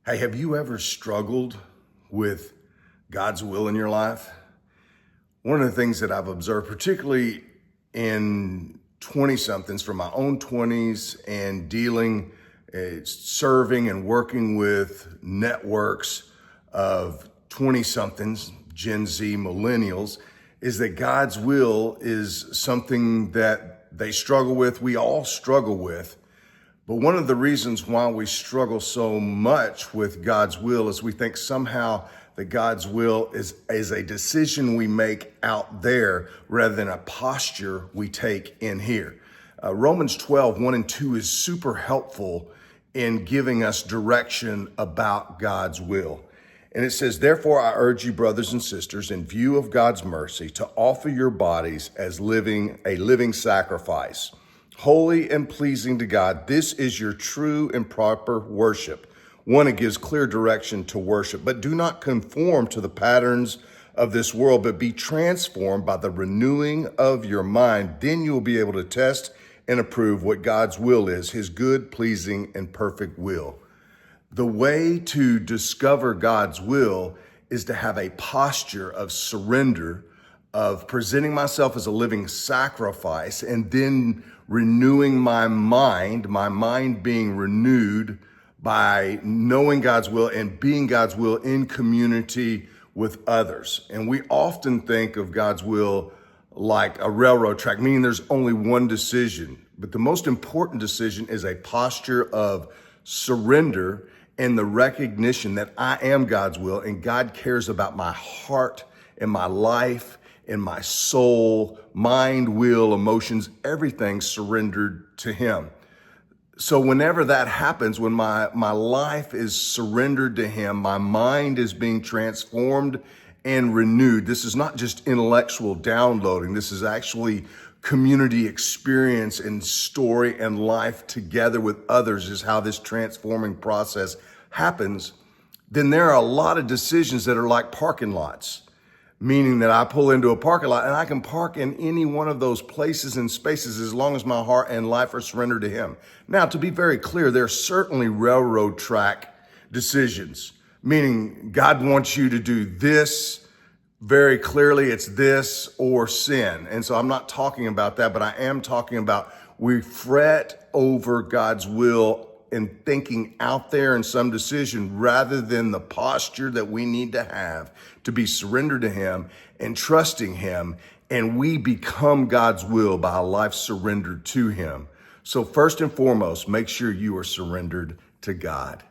Hey, have you ever struggled with God's will in your life? One of the things that I've observed, particularly in 20 somethings from my own 20s and dealing, serving and working with networks of 20 somethings, Gen Z, millennials, is that God's will is something that they struggle with. We all struggle with. But one of the reasons why we struggle so much with God's will is we think somehow that God's will is a decision we make out there rather than a posture we take in here. Romans 12, 1 and 2 is super helpful in giving us direction about God's will. And it says, therefore, I urge you, brothers and sisters, in view of God's mercy, to offer your bodies as a living sacrifice, holy and pleasing to God. This is your true and proper worship. One, it gives clear direction to worship. But do not conform to the patterns of this world, but be transformed by the renewing of your mind. Then you will be able to test and approve what God's will is, his good, pleasing, and perfect will. The way to discover God's will is to have a posture of surrender, of presenting myself as a living sacrifice, and then renewing my mind being renewed by knowing God's will and being God's will in community with others. And we often think of God's will like a railroad track, meaning there's only one decision. But the most important decision is a posture of surrender and the recognition that I am God's will and God cares about my heart and my life and my soul, mind, will, emotions, everything surrendered to him. So whenever that happens, when my life is surrendered to him, my mind is being transformed and renewed. This is not just intellectual downloading. This is actually community experience and story and life together with others is how this transforming process happens. Then there are a lot of decisions that are like parking lots. Meaning that I pull into a parking lot and I can park in any one of those places and spaces as long as my heart and life are surrendered to him. Now, to be very clear, there are certainly railroad track decisions, meaning God wants you to do this very clearly, it's this or sin. And so I'm not talking about that, but I am talking about we fret over God's will and thinking out there in some decision rather than the posture that we need to have to be surrendered to him and trusting him. And we become God's will by a life surrendered to him. So first and foremost, make sure you are surrendered to God.